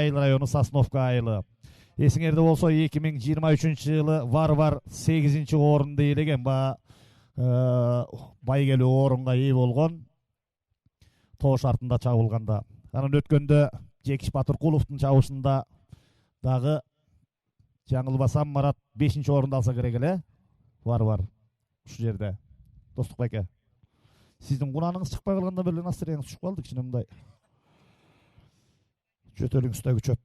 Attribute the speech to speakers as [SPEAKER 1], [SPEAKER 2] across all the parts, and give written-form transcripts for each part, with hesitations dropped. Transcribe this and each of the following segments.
[SPEAKER 1] Сайыл району Сосновка айылы. Есіңерде болса 2023 жылы Варвар 8-ші орынды иелеген байгелүү орынға ие болған тоғыш артында чабылғанда. Анан өткөндө Жекиш Батыркуловдун чабышында дагы жаңылбасам Марат 5-ші орынды алса керек эле. Варвар ушу жерде. Достук байке. Сиздин кунаныңыз чыкпай калганда беле настроениңиз түшүп калды кичине мындай. Жөтөлүңүздөгү чөп.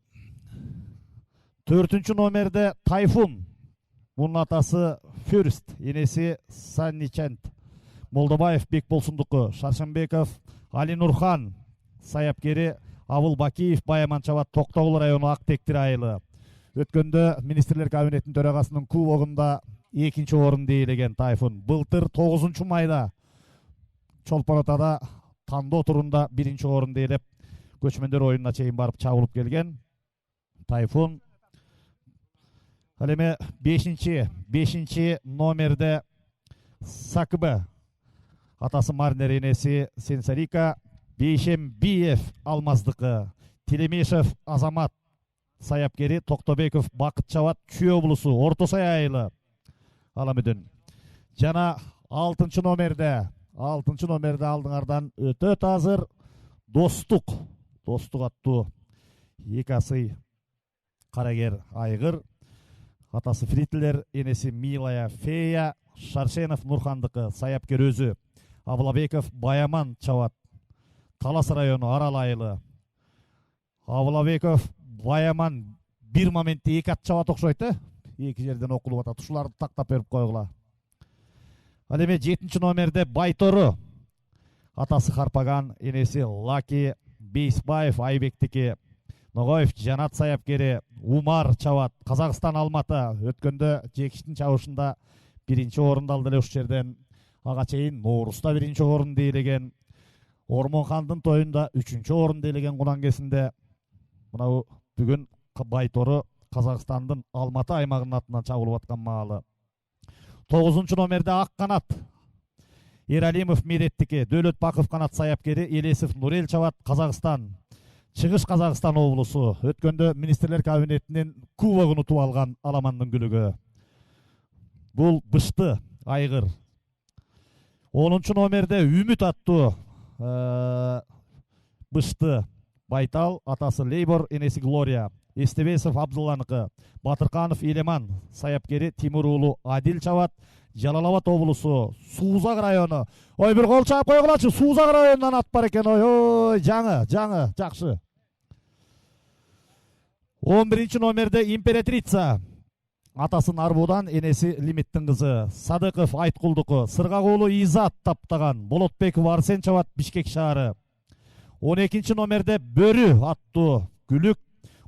[SPEAKER 1] 4-чү номерде Тайфун. Bunun atası Fürst, enesi Sannichent. Молдобаев Бекболсундуку, Шаршанбеков Али Нурхан, саяпкери Абыл Бакиев Баяманчабат Токтогул району Актектир айылы. Өткөндө министрлер кабинетинин төрагасынын кубогунда 2-ші орунду ээлеген Тайфун. Былтыр 9-ші майда Чолпон-Атада тандоо турунда 1-ші орунду ээлеп, көчмөндөр оюнуна чейин барып чабылып келген Тайфун. Ал эми 5-ші номерде Сакбы, атасы Марнер, энеси Сенсарика, Бейшембиев Алмаздыкы, Телемешев Азамат, саяпкери Токтобеков Бакытчабат Чүй облусу Орто Сай айылы аламыдын. Жана 6-чы номерде алдыңардан өтө тазыр Достук аттуу эки асый карагер айгыр, атасы Фритлер, энеси Милая Фея, Шаршенов Нурхандыкы, саяпкер өзү Абылабеков Баяман чабат, Талас району Арал айылы. Абылабеков Баяман бир моментте 2 ат чабат окшойт, эки жерден окулуп атат. Ушуларды тактап берип койгула. Ал эми 7-чі номерде Байтору, атасы Харпаган, энеси Лаки Бейсбаев Айбектики, Ногоев Жанат саяпкери Умар чабат, Казакстан Алматы. Өткөндө Жекиштин чабышында 1-ші орунду алды эле. Ушу жерден ага чейин Ноорузда 1-ші орунду ээлеген, Ормонхандын тоюнда 3-ші орунду ээлеген кунангесинде мынау бүгүн Байтору Казакстандын Алматы аймагынын атынан чабылып аткан маалы. 9-чы номерде Ак канат Эралимов Медеттики, Дөөлөт Баков канат саяпкери Элесов Нурел чабат, Казакстан, Чыгыш Казакстан облусу. Өткөндө министрлер кабинетинин кубогун утуп алган аламандын күлүгү. Бул Бышты айгыр. 10-чы номерде Үмүт аттуу Бышты Байтал, атасы Лейбор, энеси Глория. Эстебесов Абдулланыкы, Батырканов Елеман, саяпкери Тимур уулу Адил чабат, Жалалабад облусу Суузак району. Ой, бир кол чаап койгулачы, Суузак районунан ат бар экен. Ой, жаңы, жакшы. 11-чі номерде Императрица, атасы Нарбудан, энеси Лимиттин кызы. Садыков Айткулдуку, Сыргак уулу Изат таптаган, Болотбеков Арсен чабат, Бишкек шаары. 12-чі номерде Бөрү аттуу Күлүк,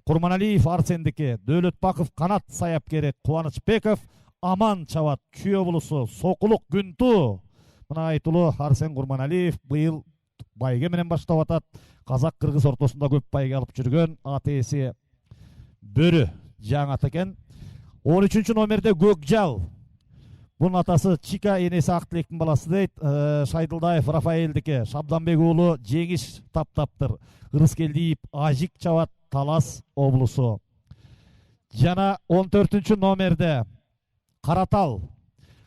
[SPEAKER 1] Курманалиев Арсендики, Дөөлөт Баков канат саяпкери Кубанычбеков Аман чабат, Чүй облусу Сокулук Күнту. Мына айтылуу Арсен Курманалиев быйыл байге менен баштап атат. Казак-кыргыз ортосунда көп байге алып жүргөн аты-эси Бөрү жаңы ат экен. 13-чі номерде Көкжал. Бунун атасы Чика, энеси Актилектин баласы дейт. Шайдылдаев Рафаэлдики, Шабданбек уулу Жеңиш таптаптыр. Ырыскелдиев Ажик чабат, Талас облусу. Жана 14-чі номерде Каратал,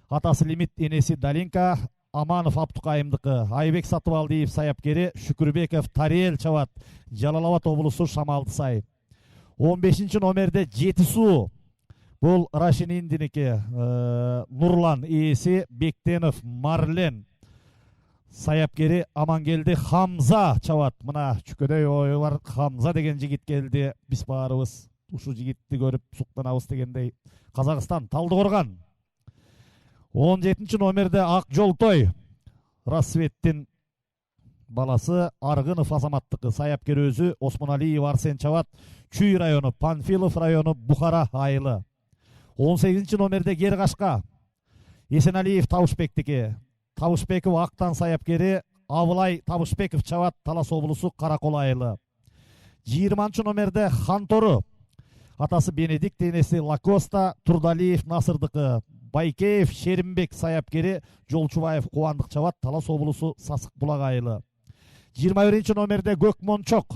[SPEAKER 1] атасы Лимит, энеси Далинка, Аманов Аптукайымдыкы, Айбек Сатыбалдиев саяпкери Шүкүрбеков Тариел чабат, Жалалабад облусу Шамалды сай. 15-чі номерде Жетису. Бул Рашининдиники, Нурлан ээси Бектенов Марлен, саяпкери Амангелди Хамза чабат. Мына чүкөдөй ою бар, Хамза деген жигит келди. Биз баарыбыз ушу жигитти көрүп суктанабыз дегендей. Казакстан Талдыкорган. 17-чі номерде Ак Жолтой, Рассветтин баласы Аргынов Азаматтыкы, саяпкер өзү Осмоналиев Арсен чабат, Чүй району, Панфилов району, Бухара айылы. 18-чі номерде Гергашка, Есеналиев Табышбектики, Табышбеков Актан саяпкери Абылай Табышбеков чабат, Талас облусу Каракол айылы. 20-чы номерде Хантору, атасы Бенедикт, энеси Лакоста, Турдалиев Насырдыкы, Байкеев Шеримбек саяпкери Жолчубаев Кубандык чабат, Талас облусу Сасык Булак айылы. 21-чі номерде Көкмончок.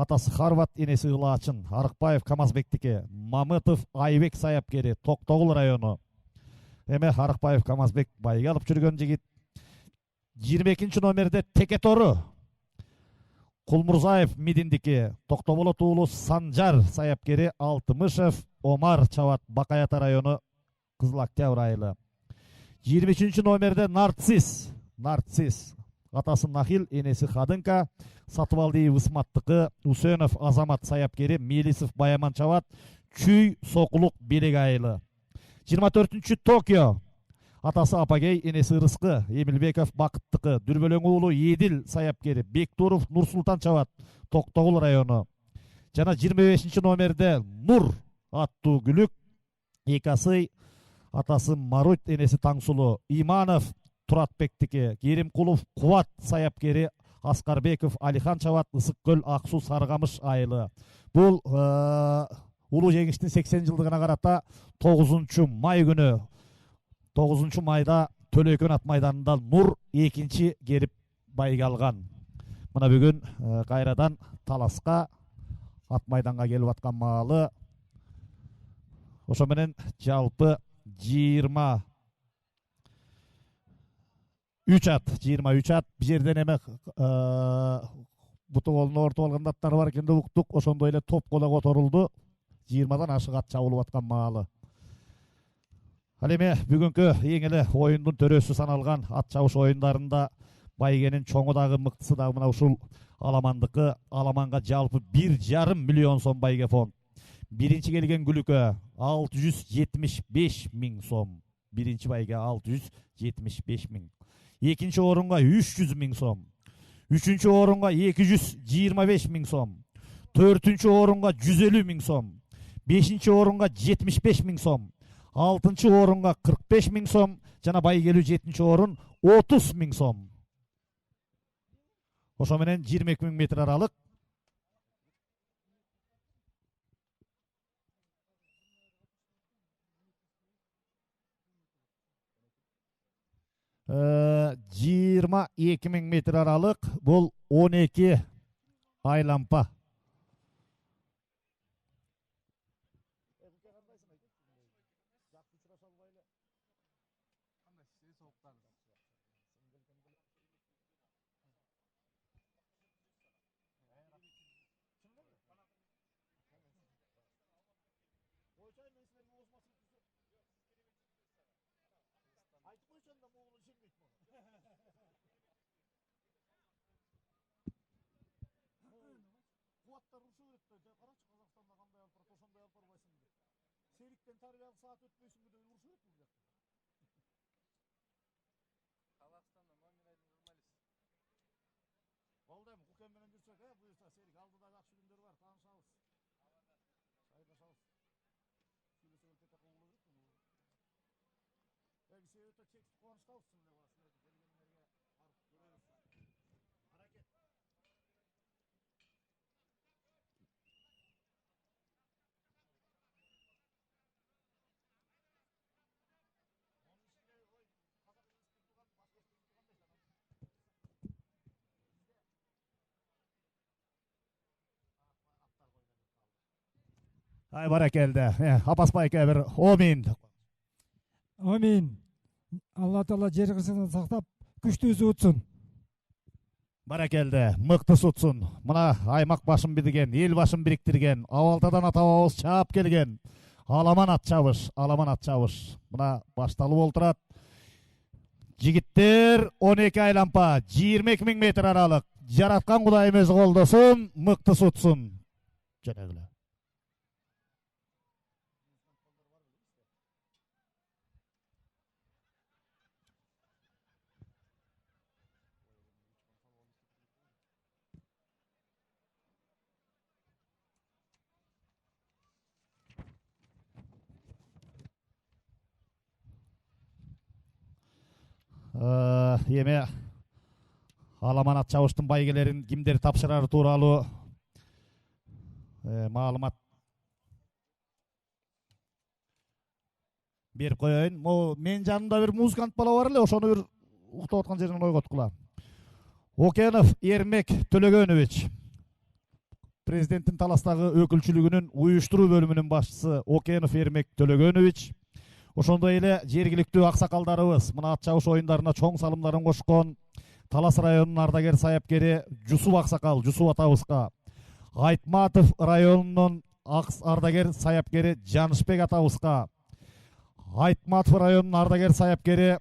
[SPEAKER 1] Атасы Харват, энеси Ылаачын. Арыкбаев Камазбектики. Мамытов Айбек саяпкери, Токтогул району. Эме Арыкбаев Камазбек байге алып жүргөн жигит. 22 номерде Текетору Кулмурзаев Мидиндики, Токтоболот уулу Санжар саяпкери, Алтымышев Омар чабат, Бакаята району, Кызыл Октябрь айылы. 23 номерде Нарцисс. Атасы Нахил, энеси Хадынка, Сатыбалдиев Ысматтыкы, Усенов Азамат саяпкери, Мелисов Баяман чабат, Чүй Сокулук Белек айылы. 24 Токио. Атасы Апагей, энеси Рыскы, Эмилбеков Бакыттыкы, Дүрбөлөң уулу Едил саяпкери, Бектуров Нурсултан чабат, Токтогул району. Жана 25 номерде Нур аттуу күлүк, Экасы, атасы Марут, энеси Таңсулу, Иманов Туратбектики, Керимкулов Кубат саяпкери, Аскарбеков Алихан чабат, Ысык көл Аксу Саргамыш айылы. Бул улуу жеңиштин 80 жылдыгына карата 9 май күнү, 9 майда Төлөкөн ат майданында Нур экинчи керип байге алган. Мына бүгүн кайрадан таласка ат майданга келип аткан маалы. Ошо менен жалпы 23 ат. Бир жерден эме буту колуна ортуп алган аттар бар экен деп уктук. Ошондой эле топ кола которулду. 20дан ашык ат чабылып аткан маалы. Ал эми бүгүнкү эң эле оюндун төрөсү саналган ат чабыш оюндарында байгенин чоңу дагы мыктысы дагы мына ушул аламандыкы. Аламанга жалпы 1,5 миллион сом байге фонд. Биринчи келген күлүккө 675 миң сом. Биринчи байге 675 миң. Экинчи орунга 300 миң сом. Үчүнчү орунга 225 миң сом. Төртүнчү орунга 150 миң сом. Бешинчи орунга 75 миң сом. Алтынчы орунга 45 миң сом. Жана байгелүү 7-нчи орун 30 миң сом. Ошо менен 22 миң метр аралык. Жыйырма 2 миң метр аралык. Бул 12 айлампа.
[SPEAKER 2] Сериктен тарбиялык саат өтпөйсүн деп урушуп өтүп жатты. Казакстанда номинальный журналист. Болду эми Кукен менен жүрсөк, буюрса Серик алдыда жакшы күндөр бар, таанышабыз. Сайдашабыз. Сүйлөсөк эле тете кылуу керек. Биз өтө чексиз кубанычтабыз силерге келгениңерге барып көрөбүз. Аракет.
[SPEAKER 1] Ай баракелде. Апаспайке бир омин.
[SPEAKER 3] Амин. Алла Таала жер кырсыгын сактап, күчтүүсү утsun.
[SPEAKER 1] Баракелде, мыкты сутсун. Мына аймак башын бидиген, эл башын бириктирген, абалтадан ата-бабабыз чаап келген. Аламан ат чабыш. Мына башталып олтурат. Жигиттер 12 айлампа, 22 миң метр аралык. Жараткан Кудайымыз колдосун, мыкты сутсун. Жөнөгүлө. Эме аламан ат чабыштын байгелерин кимдер тапшырары тууралуу маалымат берип коеюн. Менин жанымда бир музыкант бала бар эле, ошону бир уктап аткан жеринен ойготкула. Окенов Эрмек Төлөгөнович. президенттин таластагы өкүлчүлүгүнүн уюштуруу бөлүмүнүн башчысы Окенов Эрмек Төлөгөнович, ошондой эле жергиликтүү аксакалдарыбыз мына ат чабыш оюндарына чоң салымдарын кошкон Талас районунун ардагер саяпкери Жусуп аксакал Жусуп атабызга, Айтматов районунун ардагер саяпкери Жанышбек атабызга, Айтматов районунун ардагер саяпкери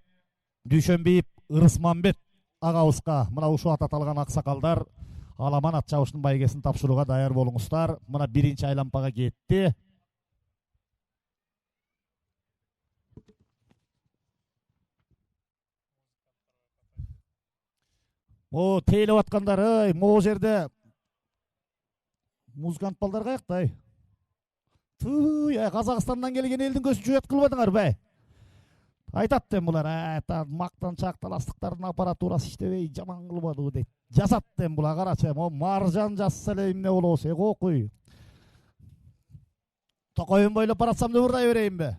[SPEAKER 1] Дүйшөнбиев Ырысмамбет агабызга мына ушул аты аталган аксакалдар аламан ат чабыштын байгесин тапшырууга даяр болуңуздар. Мына биринчи айлампага кетти. О, тейлеп аткандар, ой, могу жерде музыкант балдар каякта? Туй, Казакстандан келген элдин көзүн жуят кылбадыңар бе? Айтат дем булар, мактанчак таластыктардын аппаратурасы иштебей жаман кылбады дейт. Жасат дем булар, карачы, могу маржан жазса эле эмне болобу, окуй. Токойун бойлоп баратсам да бурдай берейин бе?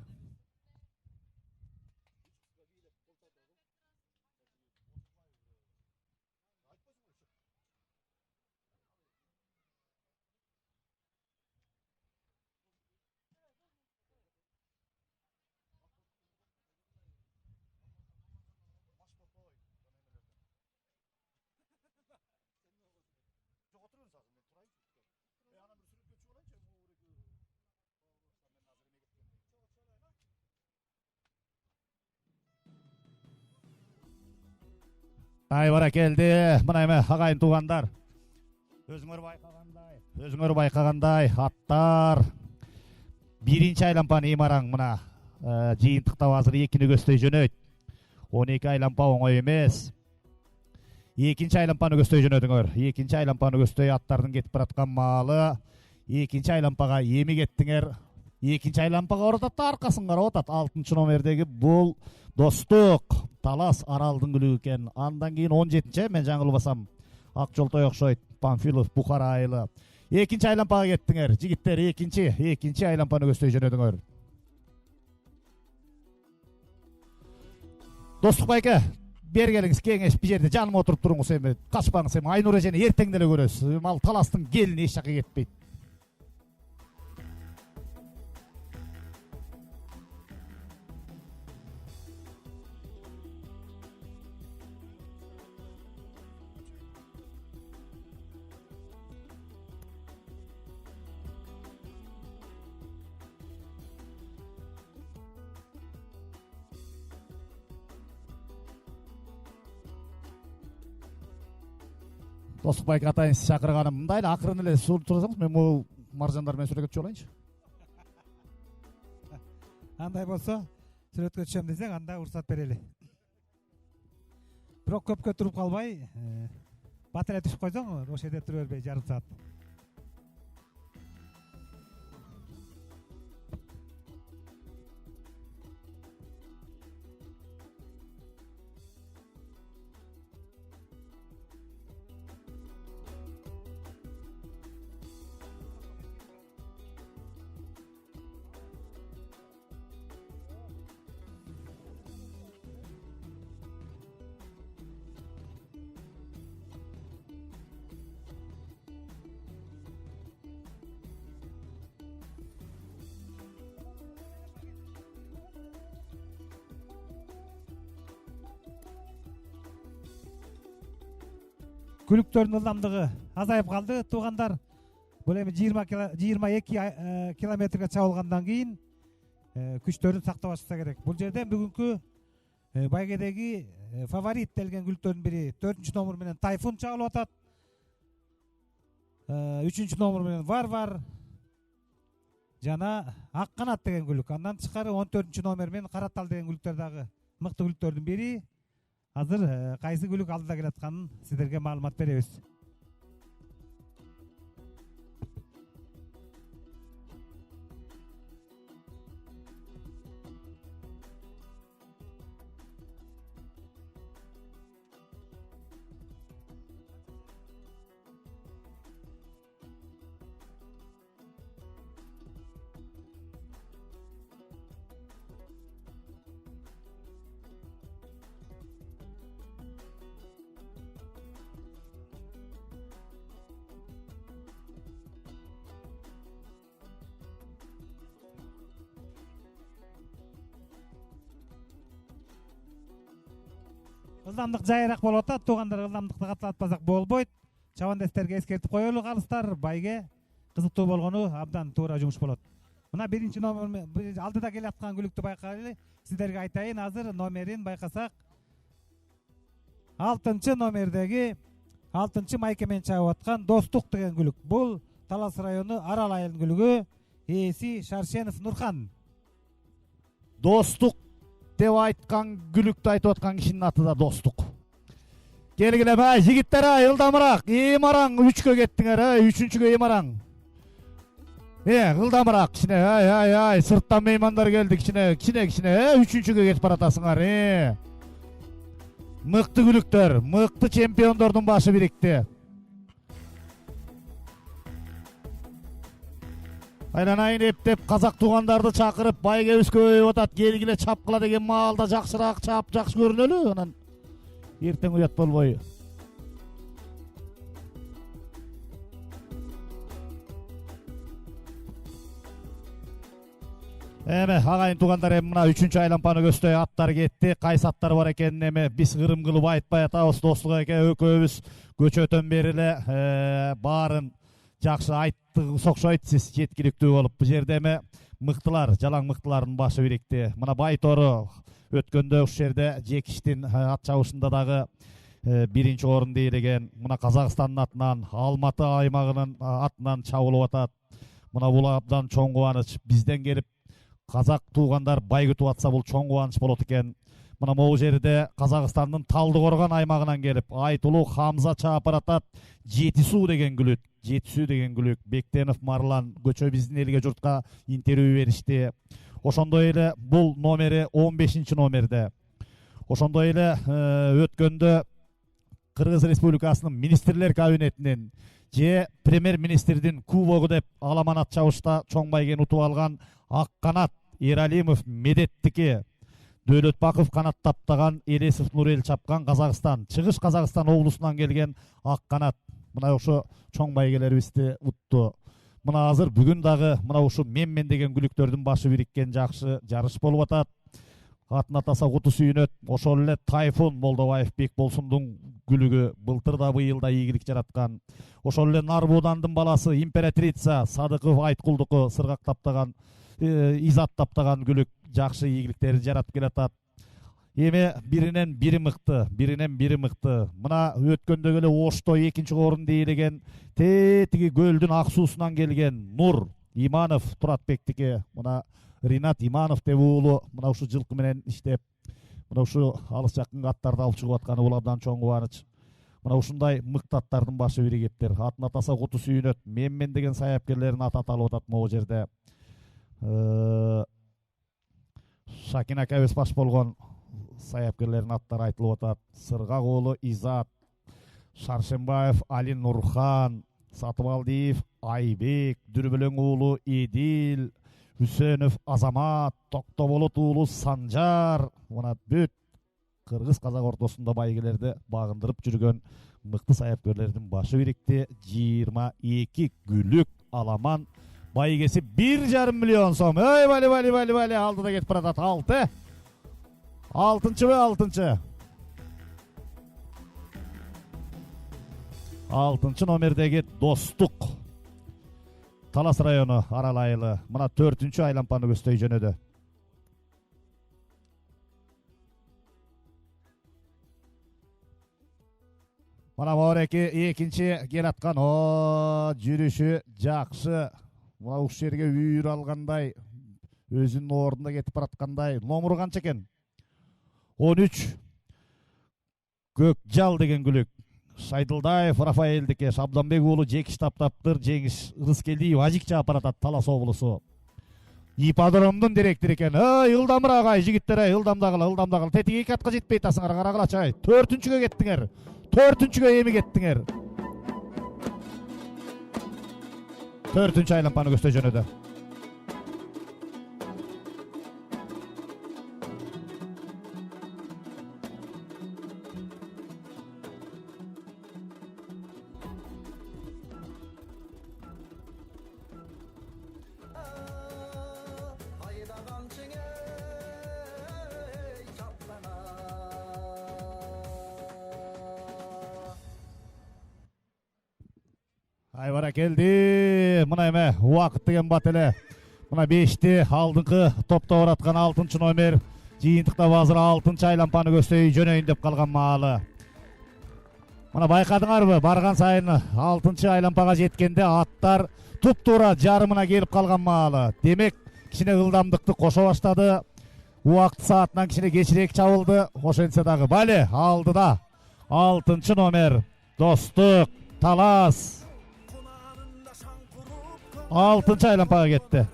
[SPEAKER 1] Ай баракелди, мына эме агайын туугандар. Өзүңөр байкагандай аттар биринчи айлампаны имараң мына жыйынтыктап азыр экини көздөй жөнөйт. 12 айлампа оңой эмес. Экинчи айлампаны көздөй жөнөдүңөр. Экинчи айлампаны көздөй аттардын кетип бараткан маалы. Экинчи айлампага эми кеттиңер. Экинчи айлампага оротат да аркасын карап атат. 6 номердеги бул Достук Талас Аралдын күлү экен. Андан кийин 17-чи, мен жаңылбасам, Ак Жолтой окшойт, Памфилов, Бухара айылы. Экинчи айлампага кеттиңер. Жигиттер, экинчи айлампаны көздөй жөнөдүңөр. Достук байке, бергелиңиз кеңеш бир жерде жаныма отуруп туруңуз эми. Качпаңыз эми, Айнур эжени эртең деле көрөсүз. Ал Таластын келини эч жакка кетпейт. Достук байке атайын сиз чакырганым. Мындай эле акырын эле турсаңыз, мен бул маржандар менен сүрөткө түшүп алайынчы.
[SPEAKER 3] Андай болсо, сүрөткө түшөм десең, анда уруксат берели. Бирок көпкө туруп калбай, бат эле түшүп койсоң, ошол жерде тура бербей жарым саат. Күлүктөрдүн ылдамдыгы азайып калды, туугандар. Бул эми 22 километрге чабылгандан кийин күчтөрүн сактабашса керек. Бул жерден бүгүнкү байгедеги фаворит делген күлүктөрдүн бири 4 номер менен Тайфун чабылып атат. 3 номер менен Варвар жана Ак канат деген күлүк. Андан тышкары 14 номер менен Каратал деген күлүктөр дагы мыкты күлүктөрдүн бири. Азыр кайсы күлүк алдыда келатканын сиздерге маалымат беребиз. ылдамдык жайыраак болуп атат. Туугандар ылдамдыкты каттатпасак болбойт. Чабандестерге эскертип коелу калыстар. Байге кызыктуу болгону абдан туура жумуш болот. Мына биринчи номер алдыда келаткан күлүктү байкайлы. Сиздерге айтайын, азыр номерин байкасак 6 номердеги 6 майке менен чабып аткан Достук деген күлүк. Бул Талас району Арал айылынын күлүгү. Ээси Шаршенов Нурхан.
[SPEAKER 1] Достук деп айткан күлүктү айтып аткан кишинин аты да Достук. Келгиле бай жигиттер, ылдамыраак. Мараң 3-кө кеттиңер, 3-чүгө мараң. Ылдамыраак кичине. Ай, сырттан меймандар келди кичине, 3-чүгө кетип баратасыңар. Мыкты күлүктөр, мыкты чемпиондордун башы бирикти. Айланайын эптеп казак туугандарды чакырып байге өскөйүп атат. Келгиле чапкыла деген маалда жакшыраак чап, жакшы көрүнөлү. Анан эртең уят болбой. Агайын туугандар, мына 3-чү айлампаны көздөй аттар кетти. Кайсы аттар бар экенин биз ырым кылып айтпай атабыз. Достук эке экөөбүз көчөтөн бери эле баарын жакшы айттыгыбыз окшойт. Сиз жеткиликтүү болуп бу жерде мыктылар, жалаң мыктылардын башы бирикти. Мына Байтору өткөндө ушул жерде Жекиштин ат чабышында дагы биринчи орунду ээлеген. Мына Казакстандын атынан, Алматы аймагынын атынан чабылып атат. Мына бул абдан чоң кубаныч. Бизден келип казак туугандар бай күтүп атса бул чоң кубаныч болот экен. Мына могу жерде Казакстандын Талдыкоргон аймагынан келип Айтулуу Хамза чаап баратат. Жетисүү деген күлүк. Бектенов Марлан көчө биздин элге журтка интервью беришти. Ошондой эле бул номери 15-чи номерде. Ошондой эле өткөндө Кыргыз Республикасынын министрлер кабинетинин же премьер-министрдин кубогу деп аламан ат чабышта чоң байгени утуп алган Ак канат Эралимов Медеттики, Дөөлөтбаков канат таптаган Элесов Нурел чапкан Казакстан, Чыгыш Казакстан облусунан келген Ак канат. Мына ошо чоң байгелерибизди утту. Мына азыр бүгүн дагы мына ушу Менмен деген күлүктөрдүн башы бириккен жакшы жарыш болуп атат. Атын атаса куту сүйүнөт. Ошол эле Тайфун Молдобаев Бекболсундун күлүгү былтыр да быйыл да ийгилик жараткан. Ошол эле Нарбудандын баласы Императрица Садыков Айткулдуку сыргак таптаган, Изат таптаган күлүк жакшы ийгиликтерди жаратып келатат. Биринен бири мыкты. Мына өткөндө эле Ошто 2-чи орунду ээлеген тетиги көлдүн ак суусунан келген Нур Иманов Туратбектики. Мына Ринат Иманов деп уулу мына ушу жылкы менен иштеп, мына ушу алыс жакын аттарды алып чыгып атканы бул абдан чоң кубаныч. Мына ушундай мыкты аттардын башы биригиптир. Атын атаса куту сүйүнөт. Менмен деген саяпкерлердин аты аталып атат могу жерде. Шакин акабыз баш болгон саяпкерлердин аттары айтылып атат. Сыргак уулу Изат, Шаршенбаев Али Нурхан, Сатыбалдиев Айбек, Дүрбөлөң уулу Эдил, Үсөнов Азамат, Токтоболот уулу Санжар. Мына бүт кыргыз казак ортосунда байгелерди багындырып жүргөн мыкты саяпкерлердин башы бирикти. 22 күлүк аламан байгеси 1,5 миллион сом. Бали алдыда кетип баратат. 6-чы? 6-чы номердеги Достук. Талас району Арал айылы. Мына 4-чү айлампаны көздөй жөнөдө. Мына Мореки экинчи келаткан. Жүрүшү жакшы. Мына ушул жерге үйүр алгандай, өзүнүн ордунда кетип бараткандай. Номуру канча экен? 13. Көкжал деген күлүк. Шайдылдаев Рафаэлдики, Шабданбек уулу Жекиш таптаптыр. Жеңиш Рыскелдиев Ажик чаап баратат Талас облусу. Ипподромдун директору экен. Ылдамыраак жигиттер, ылдамдагыла. Тетиги 2 атка жетпей атасыңар, карагылачы. 4-чүгө кеттиңер. 4-чүгө эми кеттиңер. 4-чү айлампаны көздөй жөнөдө. Айбара келди. Мына эме убакыт деген бат эле. Мына 5-ти алдыңкы топто бараткан 6-чы номер жыйынтыктап азыр 6-чы айлампаны көздөй жөнөйүн деп калган маалы. Мына байкадыңарбы? Барган сайын 6-чы айлампага жеткенде аттар туп-туура жарымына келип калган маалы. Демек, кичине ылдамдыкты кошо баштады. Убакыт саатынан кичине кечирээк чабылды. Ошентсе дагы бале алдыда 6-чы номер Достук Талас 6-чы айлампага кетти.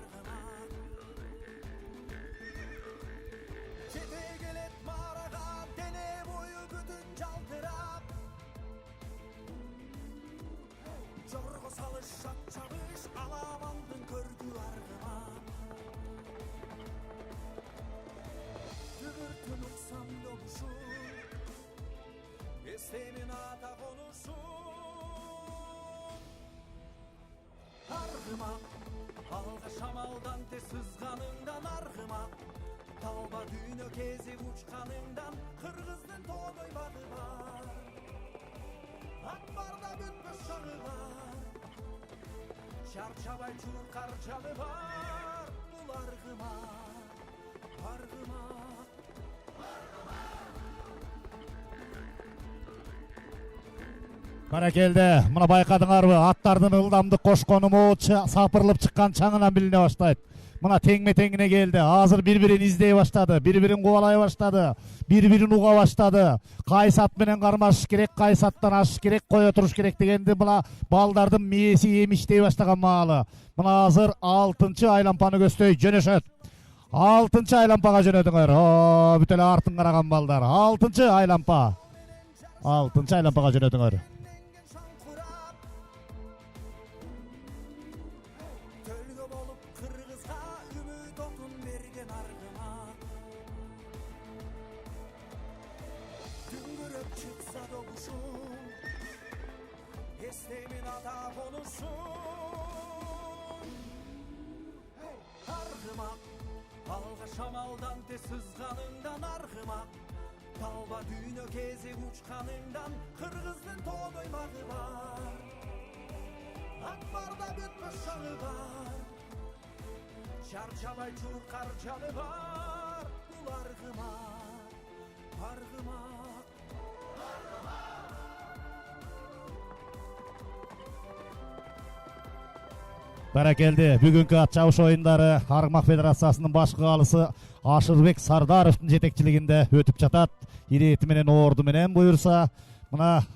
[SPEAKER 4] Alga şamaldan te sızganından argıma Talba düğünü gezip uçkanından Kırgızdın toğdoy badı var Akbarda bütmüş şağı var Şarçabay çuğun karçalı var Bul argıma Argıma
[SPEAKER 1] Баракелде, мына байкадыңарбы? Аттардын ылдамдык кошкону сапырылып чыккан чаңынан билине баштайт. Мына теңме-теңине келди. Азыр бири-бирин издей баштады, бири-бирин кубалай баштады, бири-бирин уга баштады. Кайсы ат менен кармашыш керек, кайсы аттан ашыш керек, кое туруш керек дегенди мына балдардын мээси эмиштей баштаган маалы. Мына азыр 6-чы айлампаны көздөй жөнөшөт. 6-чы айлампага жөнөдүңөр. Бүт эле артын караган балдар. 6-чы айлампа. 6-чы айлампага жөнөдүңөр.
[SPEAKER 4] Şamaldan te sızganından argıma Talba düğünü kezi uçkanından Kırgızdın toğdoymağı var Akbarda bütmüş şağı var Şarçabay çuğur karçalı var Bul argıma Argıma
[SPEAKER 1] Баракелди, бүгүнкү ат чабыш оюндары Аргмак Федерациясынын башкы каалысы Ашырбек Сардаровдун жетекчилигинде өтүп жатат. Ирети менен орду менен буюрса, мына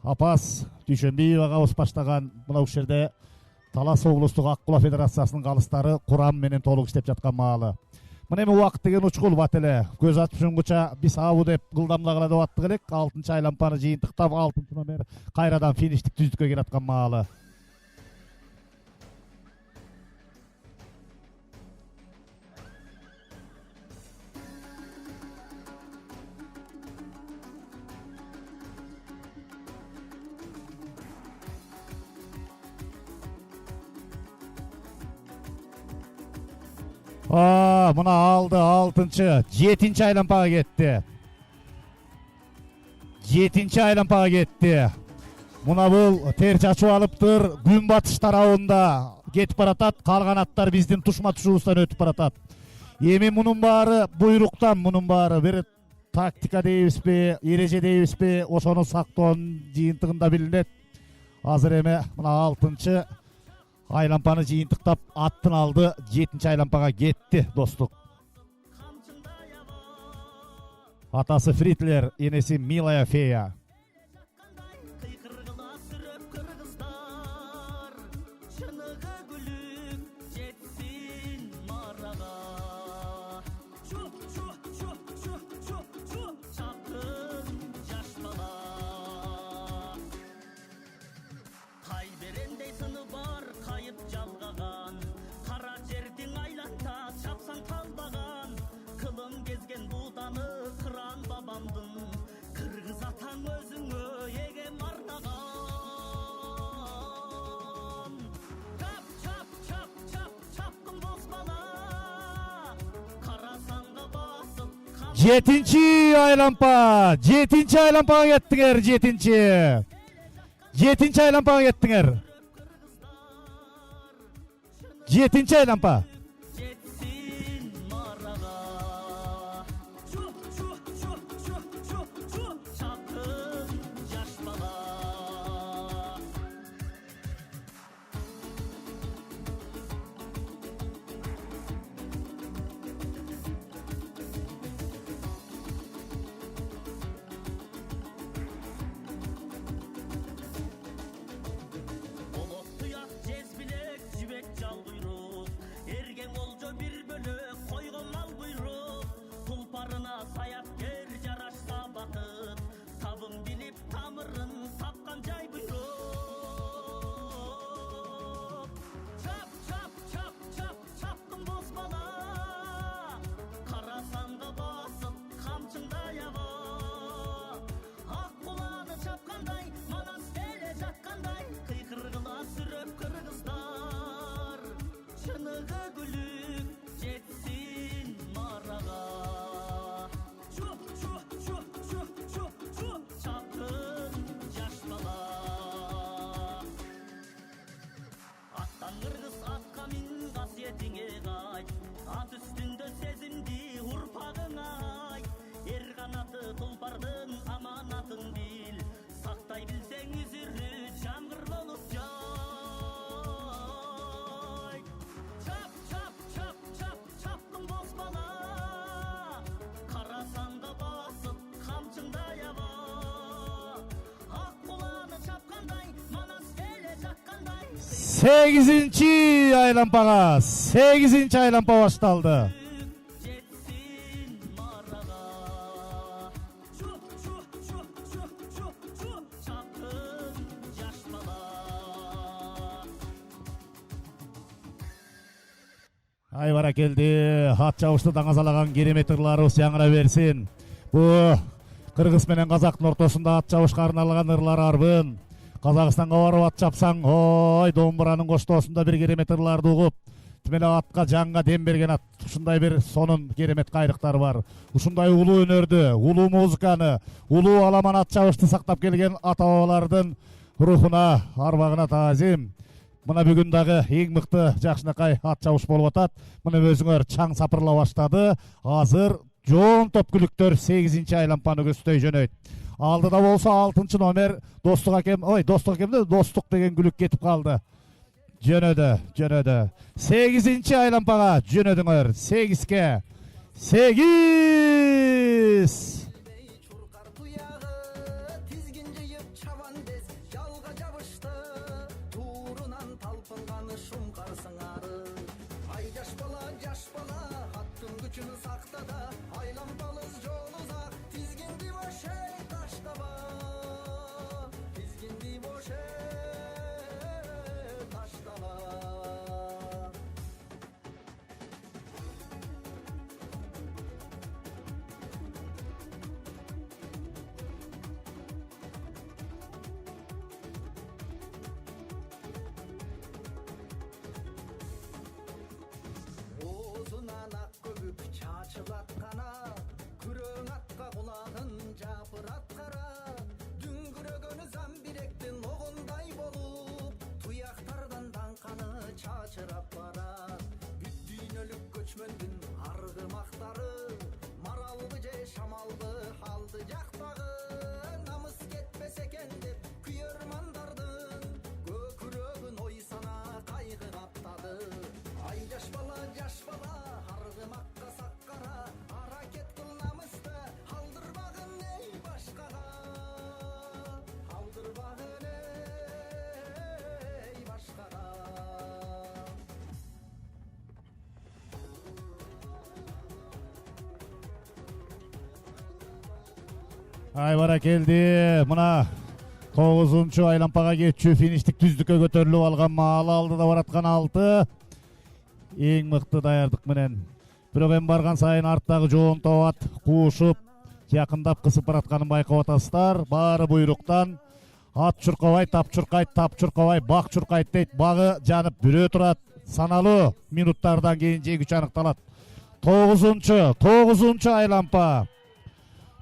[SPEAKER 1] Апас Дүйшөнбиевага ос баштаган мына ушул жерде Талас облустук Ак-Кула Федерациясынын калыстары курам менен толук иштеп жаткан маалы. Мына эми убакыт деген учкул бат эле. Көз ачышынгуча биз абу деп кылдамлагыла деп аттык элек. 6-чы айлампаны жыйынтыктап 6-чы номер кайрадан фиништик түздүккө келаткан маалы. Мына алды 6-чы, 7-чи айлампага кетти. 7-чи айлампага кетти. Мына бул тер чачып алыптыр. Күн батыш тарабында кетип баратат. Калган аттар биздин тушма тушубуздан өтүп баратат. Эми мунун баары буйруктан, мунун баары бир тактика дейбизби, эреже дейбизби, ошону сактоонун жыйынтыгында билинет. Азыр эми мына 6-чы айлампаны жыйынтыктап аттын алды 7-чи айлампага кетти Достук. Атасы Фритлер, энеси Милая Фея. Жетинчи айлампага кеттиңер, 7-чи айлампага кеттиңер. 7-ci aylampa.
[SPEAKER 5] жетсин марага чу чу чу чу чу чу чапкын жаш бала болот туяк жез билек жибек жал буйрук эрген олжо бир бөлөк койгон ал буйрук тулпарына саяпкер жарашса бакыт табын билип тамырын тапкан жай буйрук чап чап чап чап чаптың боз бала карасаңга басып камчыңдай аба ак куланы чапкандай манас эле жаткандай кыйкыргыла сүрөп кыргыздар чыныгы күлүк жетсин марага чу чу чу чу чу чу чапкын жаш бала аттан кыргыз атка мин касиетиңе кайт ат үстүндө сезимди урпагыңа айт эр канаты тулпардын аманатын бил сактай билсең үзүрү жамгыр болуп жай чап чап чап чап чаптың боз бала карасаңга басып камчыңдай аба ак куланы чапкандай манас эле жаткандай
[SPEAKER 1] 8-ci aylampaga 8-ci aylampa baştaldı.
[SPEAKER 5] жетсин марага чу чу чу чу чу чу чапкын жаш бала
[SPEAKER 1] Ay barakeldi. Hat çavuştu dаңазалаган керемет ырларыбыз жаңыра берсин. Бу Кыргыз менен Казактын ортосунда ат чабышка арналган ырлар арбын. Казакстанга барып ат чапсаң, ой, домбуранын коштоосунда бир керемет ырларды угуп, тимеле атка жанга дем берген ат. Ушундай бир сонун керемет кайрыктар бар. Ушундай улуу өнөрдү, улуу музыканы, улуу аламан ат чабышты сактап келген ата-бабалардын рухуна, арбагына таазим. Мына бүгүн дагы эң мыкты жакшынакай ат чабыш болуп атат. Мына өзүңөр чаң сапырла баштады. Азыр жоон топ күлүктөр 8-ci aylampаны көздөй жөнөйт. Алдыда болсо 6-cı номер Достук акем, Достук акемде Достук деген күлүк кетип калды. Жөнөдө. 8-ci aylampага жөнөдүңөр. 8-ке. 8.
[SPEAKER 4] чуркар туягы тизгин жыйып чабан дес жалга жабышты туурунан талпынганы шумкар сыңары ай жаш бала аттын күчүн сактада айлампалыз жол узак тизгинди бошей таштаба тизгинди бошей таштала оозунан ак көбүк чачып аткана күрөң атка кулагын жапырат кара дүңгүрөгөнү замбиректин огундай болуп туяктардан даңканы чачырап барат бүт дүйнөлүк көчмөндүн аргымактары маралбы же шамалбы алды жактагы намыс кетпес экен деп күйөрмандардын көкүрөгүн ой сана кайгы каптады ай жаш бала аргымакка саккара аракет кыл намысты алдырбагын эй башкага алдырбагын эй башкага
[SPEAKER 1] Ay barakeldi. Мына 9-cı aylampaga кетчү фиништик түздүккө көтөрүлүп алган маалы алдыда бараткан 6. Эң мыкты даярдык менен. Бирок эми барган сайын арттагы жоон топ ат куушуп, жакындап кысып баратканын байкап атасыздар. Баары буйруктан. Ат чуркабайт, тап чуркабай, бак чуркайт дейт. Багы жанып бүрө турат. Саналуу минуттардан кийин жеңүүчү аныкталат. 9-cı aylampa.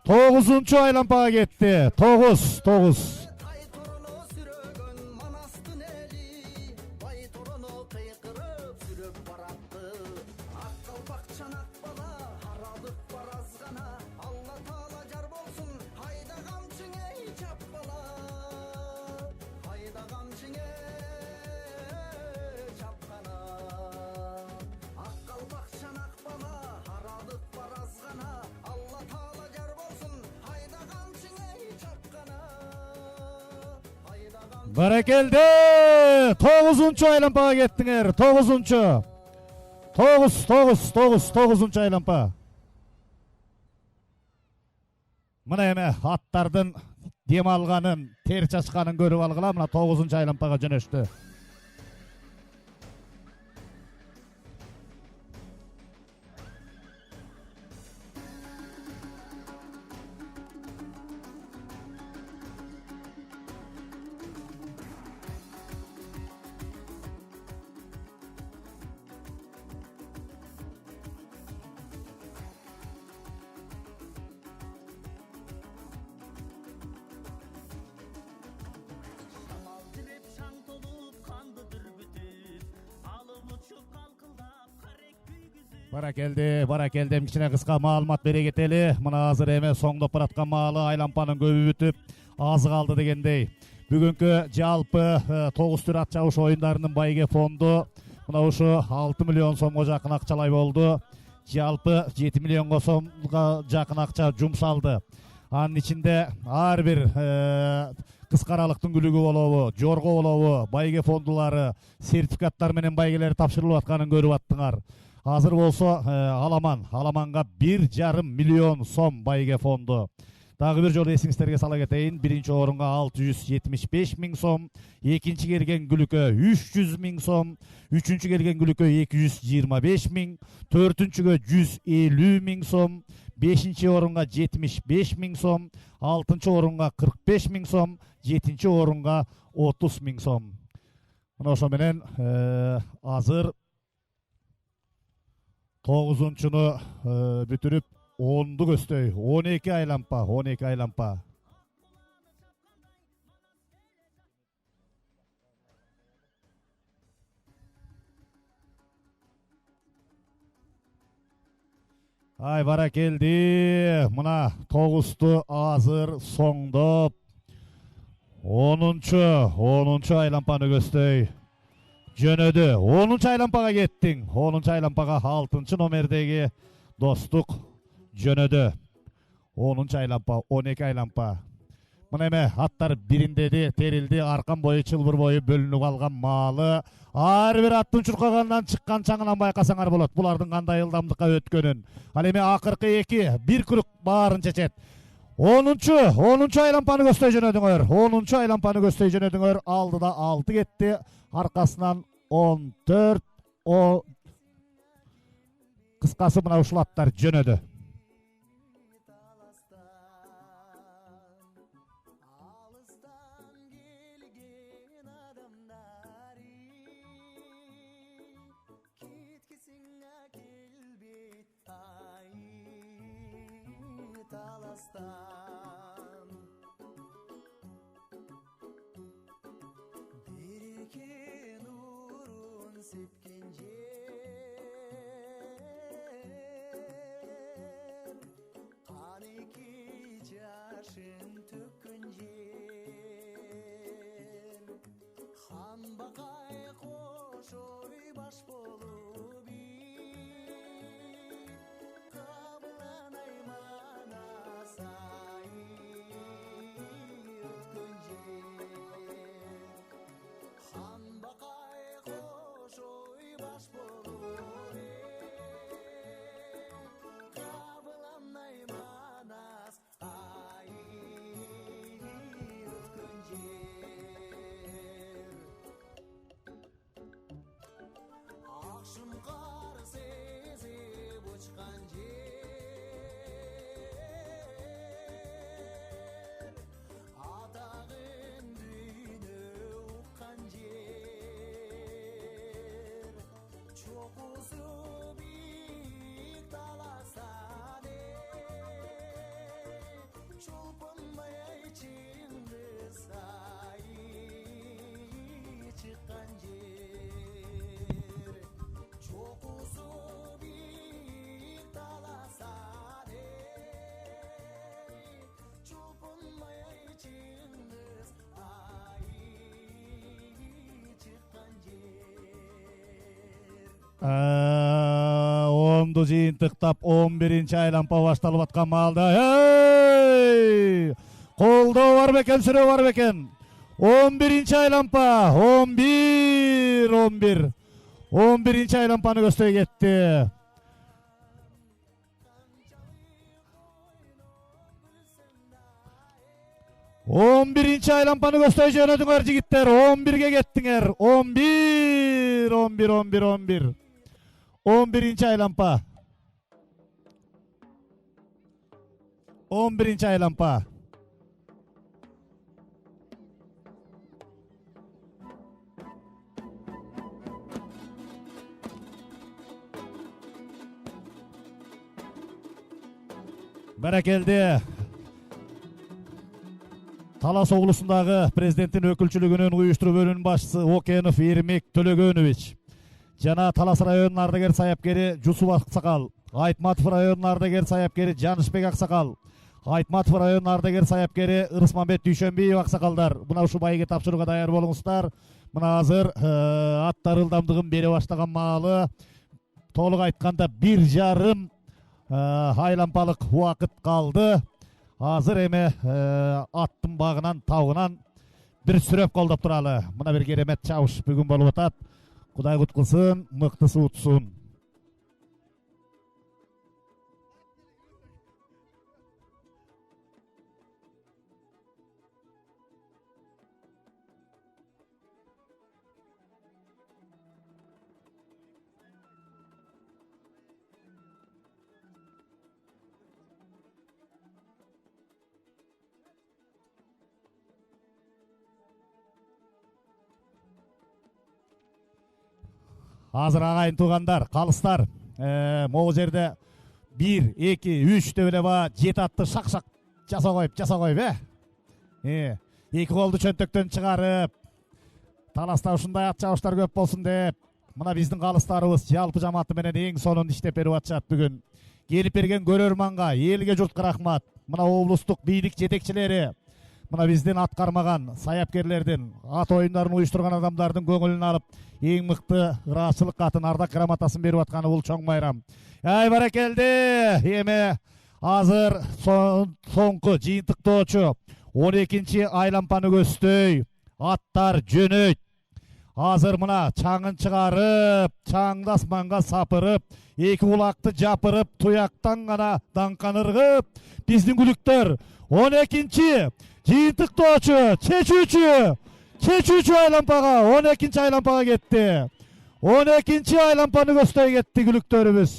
[SPEAKER 1] 9-cı aylampага кетти. 9.
[SPEAKER 4] тай тороно сүрөгөн манастын эли бай тороно кыйкырып сүрөп
[SPEAKER 1] Barakelde 9-nчы aylanpaga ketdiңер. 9-nчы. 9-9 aylanpa. Мына эме аттардын дем алганын, тер чачканын көрүп алгыла, мына 9-нчы aylanpaga жөнөштү.
[SPEAKER 5] Шамал тиреп шаң толуп канды дүрбүтүп алып учуп калкылдап карек күйгүзүп
[SPEAKER 1] Баракелде кичине кыска маалымат бере кетели. Мына азыр эме соңдоп бараткан маалы айлампанын көбү бүтүп азы калды дегендей. Бүгүнкү жалпы 9 түр ат чабыш оюндарынын байге фонду мына ушу 6 миллион сомго жакын акчалай болду. Жалпы 7 миллионго сомго жакын акча жумшалды. Анын ичинде ар бир кыска аралыктын күлүгү болобу, жорго болобу, байге фондулары, сертификаттар менен байгелер тапшырылып атканын көрүп аттыңар. Азыр болсо Аламанга 1,5 миллион сом байге фонду. Дагы бир жолу эсиңиздерге сала кетейин. Биринчи орунга 675 миң сом, экинчи келген күлүккө 300 миң сом, үчүнчү келген күлүккө 225 миң, төртүнчүгө 150 миң сом, бешинчи орунга 75 миң сом, алтынчы орунга 45 миң сом, жетинчи орунга 30 миң сом. Мына ошо менен азыр 9-нчыны бүтүрүп 10-ду көздөй 12 aylanpa. Ай баракелди. Мына 9-ту азыр соңдоп 10-чы aylanpаны көздөй жөнөдү. 10-чы aylanpaga кеттиң. 10-чы aylanpaga 6-чы номердеги Достук жөнөдү. 10-чы aylanpa, 12 aylanpa. Мына эме аттар бириндеди, терилди, аркан бою, чылбыр бою бөлүнүп алган маалы. Ар бир аттын чуркагандан чыккан чаңынан байкасаңар болот. Булардын кандай ылдамдыкка өткөнүн. Ал эми акыркы 2 круг баарын чечет. 10-чы aylanpаны көздөй жөнөдүңөр. 10-чы aylanpаны көздөй жөнөдүңөр. Алдыда 6 кетти. Аркасынан 14. Кыскасы мына ушул аттар жөнөдү. Онду жыйынтыктап 11-чи aylanpa башталып аткан маалда колдоо бар бекен, сүрөө бар бекен. 11-ci aylampa 11. 11-ci aylampany göstöy getdi. On birinci aylampany göstöy jönödüňer jigitler. 11-ge getdiňer. 11. 11-ci aylampa. 11-ci aylampa. Barakeldi. Talas Oğlusu'ndagı prezidentin ökülçülügünün uyuşturup bölümünün başçısı Okenov Ermek Tölөгөнович. Jana Talas rayonunun ardager sayapkeri Jusuf Aksakal. Aytmatov rayonunun ardager sayapkeri Janışbek Aksakal. Aytmatov rayonunun ardager sayapkeri Ырысмамбет Дүйшөнбиев Aksakaldar. Mına uşu bayge tapşırıga dayar bolуңуздар. Mına hazır attar ılдамдыгын бере баштаган маалы. Толук айтканда 1,5 aylampalık vakit kaldı. Hazır eme attın bağınan tağınan bir sürep koldap turalı. Buna bir geremet çavuş bugün bolup atat. Kuday kutkulsun, mıktısı utsun. Hazır ağayın tuğanlar, kalıstar. Moğu jerde 1, 2, 3 debele ba 7 attı şak jasa koyup iki koldu çöntöktön çıkarıp Talas'ta uşunday at çavuşlar köp bolsun dep mına bizdin kalıstarыбыз жалпы жамааты менен эң сонун иштеп берип атышат бүгүн. Келип берген көрөрманга, элге журтка рахмат. Мына облустук бийлик жетекчилери, мына биздин аткармаган саяпкерлердин, ат оюндарын уюштурган адамдардын көңүлүн алып, эң мыкты ыраачылык катын ардак грамотасын берип атканы бул чоң майрам. Ай баракелди. Эми азыр соңку жыйынтыктоочу 12-ci aylampany көсtöy. Attар жөнөйт. Азыр мына чаңын чыгарып, чаңды асманга сапырып, эки кулакты жапырып, туяктан гана даңканыргып, биздин күлүктөр 12-ci жыйынтыктоочу, чечүүчү aylampага, 12-ci aylampага кетти. 12-ci aylampany көсtöy кетти күлүктөрүбүz.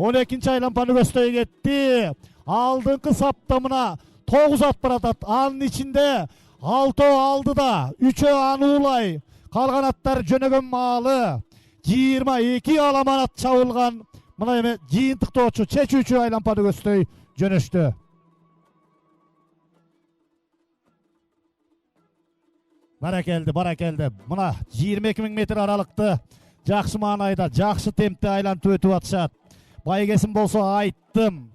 [SPEAKER 1] 12-ci aylampany көсtöy кетти. Алдыңкы сапта мына 9 at баратат. Анын ичинде 6 алдыда, 3 аны улай. Калган аттар жөнөгөн маалы. 22 аламанат чабылган. Мына эми жыйынтыктоочу, чечүүчү aylampany көсtöy жөнөштү. Barakeldi. Mına 22.000 metr aralıkta jakşı manayda, jakşı tempte aylantып ötüp atышат. Байгесин болсо айттым.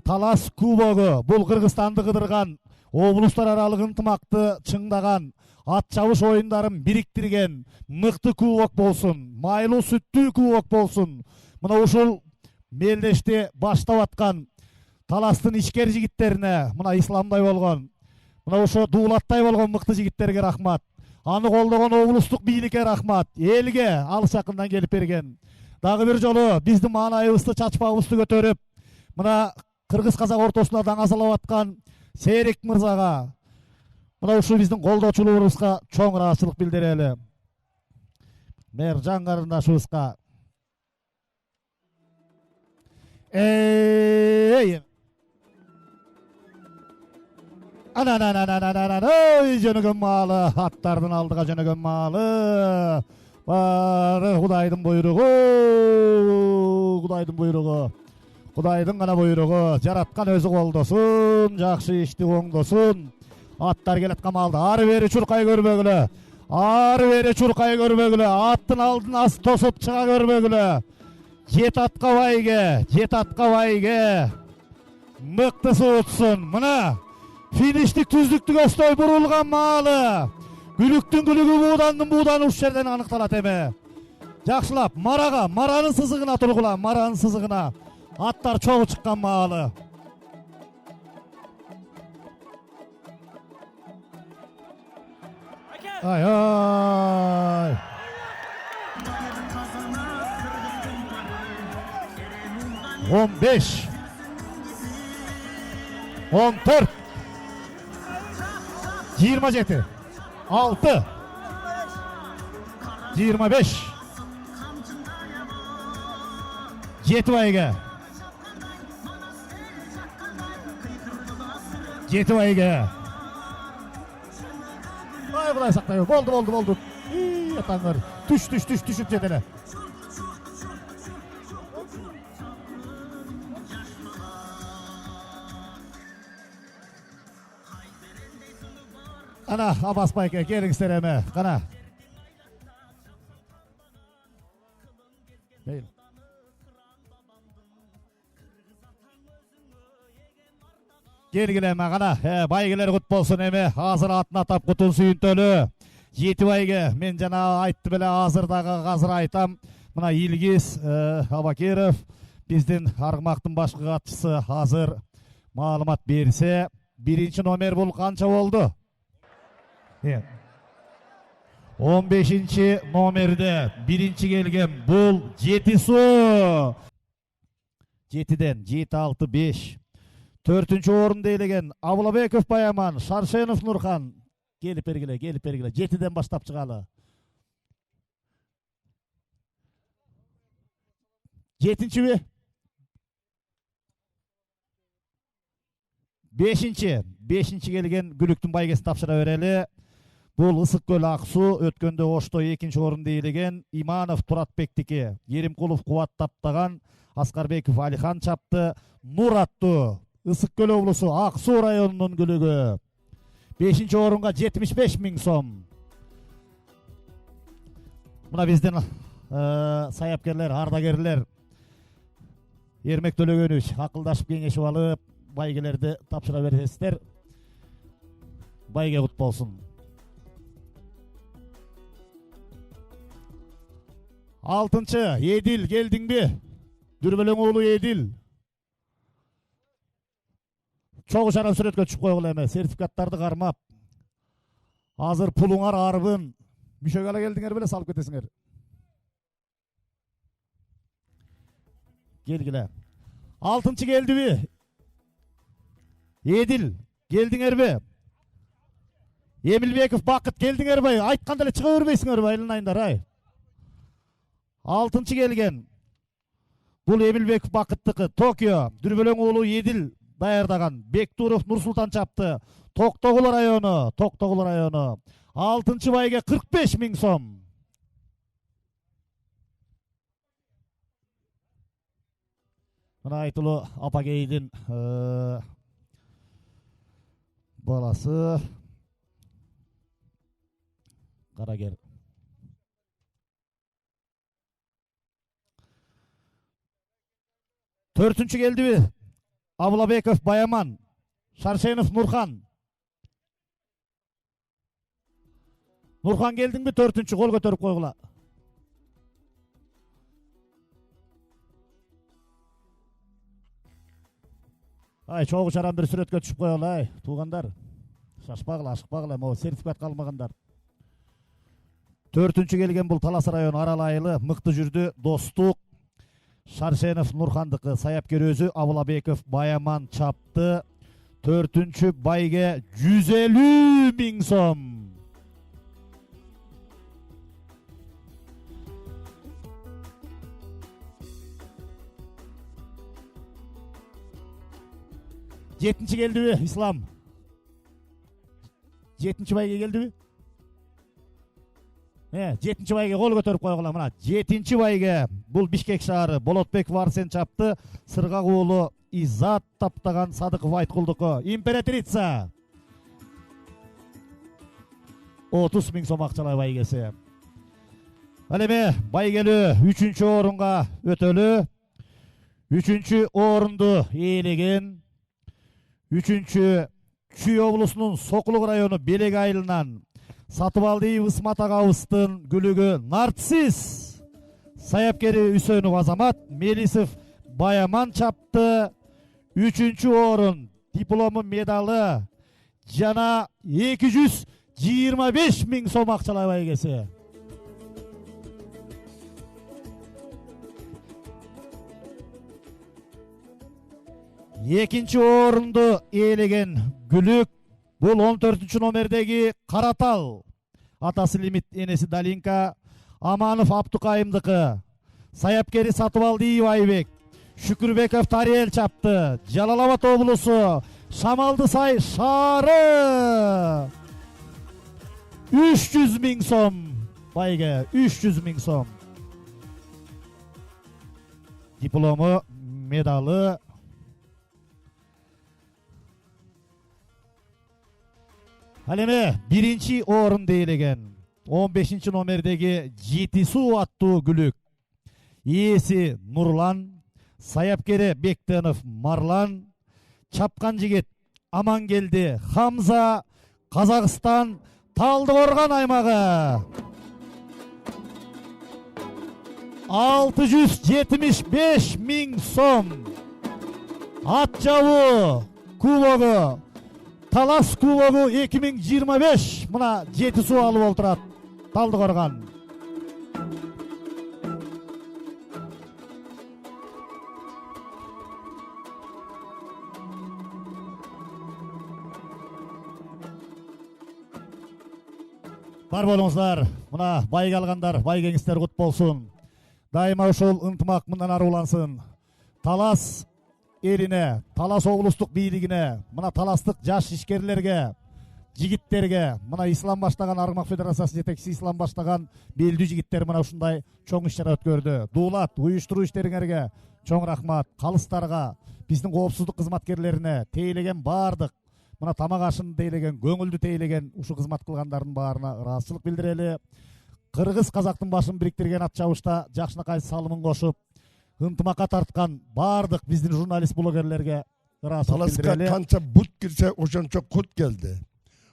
[SPEAKER 1] Talas кубогу бул Кыргызстанды кыдырган, облустар аралык ынтымакты чыңдаган, ат чабыш оюндарын бириктирген мыкты кубок болсун, майлуу сүттүү кубок болсун. Мына ушул мелдешти баштап аткан Таластын ишкер жигиттерине, мына исламдай болгон, мына ошо дуулаттай болгон мыкты жигиттерге рахмат. Аны колдогон облустук бийликке рахмат. Элге алыс жакындан келип берген. Дагы бир жолу биздин маанайыбызды, чачпагыбызды көтөрүп, мына кыргыз-казак ортосуна даңазалап аткан Серик мырзага, мына ушул биздин колдоочулугубузга чоң ыраачылык билдирели. Мержан карындашыбызга Ой, жөнөгөн маалы, аттардын алдыга жөнөгөн маалы. Бары Кудайдын буйругу, Кудайдын гана буйругу. Жараткан өзү колдосун, жакшы ишти оңдосун. Аттар келаткан маалды ары бери чуркай көрбөгүлө. Аттын алдын ас тосуп чыга көрбөгүлө. Жет атка байге. Мыктысы утsun. Мына фиништик түздүктү көсtöй бурулган маалы. Күлүктүн күлүгү буудандын ушул жерден аныкталат эми. Жакшылап маранын сызыгына тургула, маранын сызыгына. Аттар чогуу чыккан маалы. Ay ay. 15 14 27 6 25 Jetwayga Ay Xudoy saqlayo. Bo'ldi. Atanglar. Tushib ketdilar. Ana Abbas Bayka kelingizlar eme. Qana. Mayli. Kelgileme qana. Baygiler qut bolsun eme. Hazır atına atap qutun suyuntölü. Jetibайga men jana aytты беле азыр айтам. Мына Илгиз Абакиров биздин Аргымактын башкы катчысы азыр маалымат берсе, биринчи номер бул канча болду? 15 номерде биринчи келген бул Жетису. 7ден 7-6-5. 4-чү орунда элеген Абылабеков Баяман, Шаршенов Нурхан. Gelip ergile. 7'den başlap çıkalı. 7. mi? 5. gelgen Gülüktün baygesi tapşıra vereli. Bul Isıkköl Aksu ötkönde Oşto 2. orunda elegen İmanov Turatbek'tiki. Yerimkulov Kuvat taptagan Askarbekov Alihan çaptı. Nurattu Isıkköl Oblusu Aksu rayonunun gülügü. 5. orunga 75.000 so'm. Muna bizden sayapkerler, ardagerler Ermek Tölөгөнүч akıldaşıp kengешип alıp baygelerdi tapşıra veresizler. Bayge kut bolsun. 6. Edil geldin mi? Dürbelen oğlu Edil. Çoğu şaran süretkö çıkıp koygula emes. Sertifikattardı karmap. Hazır puluңар arыбын. Müşögala geldiңер беле salıp ketesiңер. Gelgile. 6. geldi mi? Edil geldiңер mi? Emilbekov Bakıt geldiңер mi? Aytkanda эле чыга бербейсиңер mi? Айылнайындар ay. 6. gelgen. Bul Emilbekov Bakıttıkı Tokyo. Dürbelen oğlu Edil daярдаган. Бектуров Нурсултан çaptı. Токтогул району. 6. bayga 45.000 so'm. Mına aytılı Apageydin balası Karager. 4. geldi mi? Abulabekov Bayaman, Şarşenov Nurhan. Nurhan geldin mi? 4. kol götürüp koygula. Ay çoğu şaran bir süretkö düşüp koygula ay. Tuğandar. Şaşpagıla, aşıkpagıla. O sertifikat kalmagandar. 4. gelgen bul Talas rayonu Aralaylı. Mıktı jürdü. Dostuk. Şarşenov Nurhandıkı sayapker özü Abulabekov Bayaman çaptı. 4. bayge 150.000 so'm. Жетінші geldi mi İslam? 7. bayge geldi mi? 7. bayge kol götürüp koygula mına. 7. bayge bul Bişkek şaары Болотбек Варсен çaptı. Sırgak oğlu İzzat таптаган Садыков Айткулдуку. Императрица 30.000 so'm акчалай байгеси. Ал эми байгелүү 3. орунга өтөлү. 3. орунду ээлеген 3. Чүй облусунун Сокулук району Белек айылынан Сатыбалдиев Ысмат агабыздын гүлүгү Нарцисс саяпкери Үсөнов Азамат Мелисов Баяман çaptı. 3. орун диплому медалы жана 200 25.000 сом акчалай байгеси. Экинчи орунду ээлеген Гүлүк бул 14 номердеги Каратал. Атасы Лимит, энеси Далинка. Аманов Абдукайымдыкы. Саяпкери Сатыбалдиев Айбек. Шүкүрбеков Тариел чапты. Жалал Абад облусу Шамалды Сай шаары. 300.000 сом байге, 300.000 сом. Диплому, медалы. Ал эми биринчи орун дейлеген 15 номердеги Жетису аттуу Гүлүк. Ээси Нурлан, саяпкери Бектенов Марлан, чапкан жигит Амангелди Хамза, Казакстан, Талдыкоргон аймагы. 675.000 сом. Ат жабуу кубогу, Талас кубогу 2025 мына Жетису алып олтурат. Талдыкоргон. Бар болуңуздар. Мына байга алгандар, байгеңиздер кут болсун. Дайыма ошол ынтымак мындан ары улансын. Талас элине, Талас облустук бийлигине, мына таластык жаш ишкерлерге, жигиттерге, мына ислам баштаган Аргымак Федерациясы жетекчиси ислам баштаган белдүү жигиттер мына ушундай чоң иш-чара өткөрдү. Дуулат, уюштуруу иштериңерге чоң рахмат. Калыстарга, биздин коопсуздук кызматкерлерине, тейлеген бардык мына тамак ашын тейлеген, көңүлдү тейлеген ушу кызмат кылгандардын баарына ыраазычылык билдирели. Кыргыз казактын башын бириктирген ат чабышта жакшынакай салымын кошуп, ынтымакка тарткан бардык биздин журналист блогерлерге ыраазычылык
[SPEAKER 6] Таласка
[SPEAKER 1] билдирели.
[SPEAKER 6] канча бут кирсе ошончо кут келди.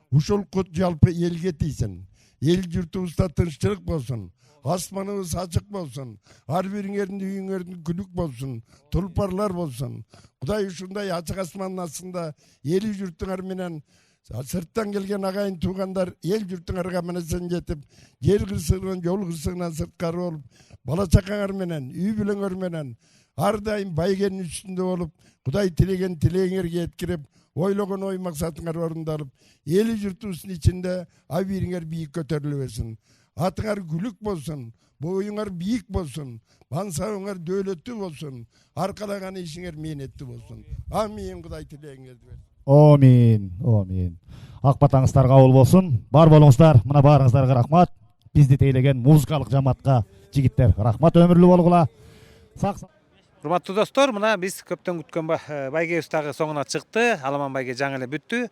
[SPEAKER 6] Ушул кут жалпы элге тийсин. Эл журтубузда тынччылык болсун. Асманыбыз ачык болсун. Ар бириңердин үйүңөрдүн күлүк болсун. Тулпарлар болсун. Кудай ушундай ачык асмандын астында эл журтуңар менен сырттан келген агайын туугандар эл журтуңарга менен жетип, жер кырсыгынан, жол кырсыгынан сырткары болуп, бала чакаңар менен, үй бүлөңөр менен ар дайым байгенин үстүндө болуп, Кудай тилеген тилегиңерге жеткирип, ойлогон ой максатыңар орундалып, эл журтубуздун ичинде ай бириңер бийик көтөрүлө берсин. Атыңар күлүк болсун, боюңар бийик болсун, мансабыңар дөөлөттүү болсун, аркалаган ишиңер мээнеттүү болсун. Амин, Кудай тилегиңерди берсин.
[SPEAKER 1] Амин, амин. Ак батаңыздар кабыл болсун. Бар болуңуздар. Мына баарыңыздарга рахмат. Бизди тейлеген музыкалык жамаатка жигиттер рахмат, өмүрлүү болгула. Сак.
[SPEAKER 3] Урматтуу достор, мына биз көптөн күткөн байгебиз дагы соңуна чыкты. Аламан байге жаңы эле бүттү.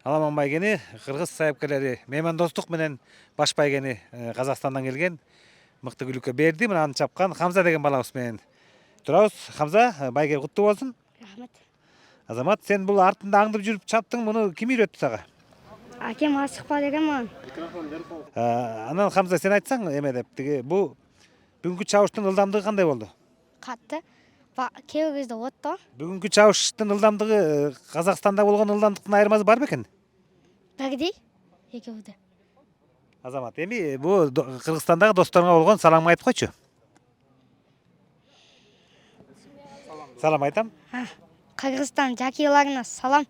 [SPEAKER 3] Аламан байгени кыргыз саяпкерлери меймандостук менен баш байгени Казакстандан келген мыкты Гүлүккө берди. Мына аны чапкан Хамза деген балабыз менен турабыз. Хамза, байге куттуу болсун.
[SPEAKER 7] Рахмет.
[SPEAKER 3] Азамат, сен бул артында аңдып жүрүп чаптың, муну ким үйрөттү сага?
[SPEAKER 7] Акем ашыкпа деген маған.
[SPEAKER 3] Анан Хамза, сен айтсаң эме деп, тиги бу бүгүнкү чабыштын ылдамдыгы кандай болду?
[SPEAKER 7] Қатты. Кээ кезде отто.
[SPEAKER 3] Бүгүнкү чабыштын ылдамдыгы Казакстанда болгон ылдамдыктын айырмасы бар бекен?
[SPEAKER 7] Бирдей. Экөөдө.
[SPEAKER 3] Азамат, эми бу Кыргызстандагы досторуңа болгон саламыңды айтып койчу. Салам айтам.
[SPEAKER 7] Кыргызстан жакыйларына салам.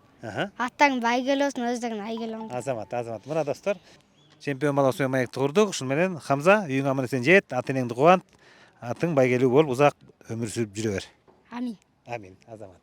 [SPEAKER 7] Аттарың байгелесин, өздөрүн айгелеңдер.
[SPEAKER 3] Азамат, мына достор, чемпион баласы менен маекти курдук. Ушун менен Хамза, үйүң аман эсен жет, ата энеңди кубант, атың байгелүү болуп узак өмүр сүрүп жүрө бер.
[SPEAKER 7] Амин.
[SPEAKER 3] Амин, Азамат.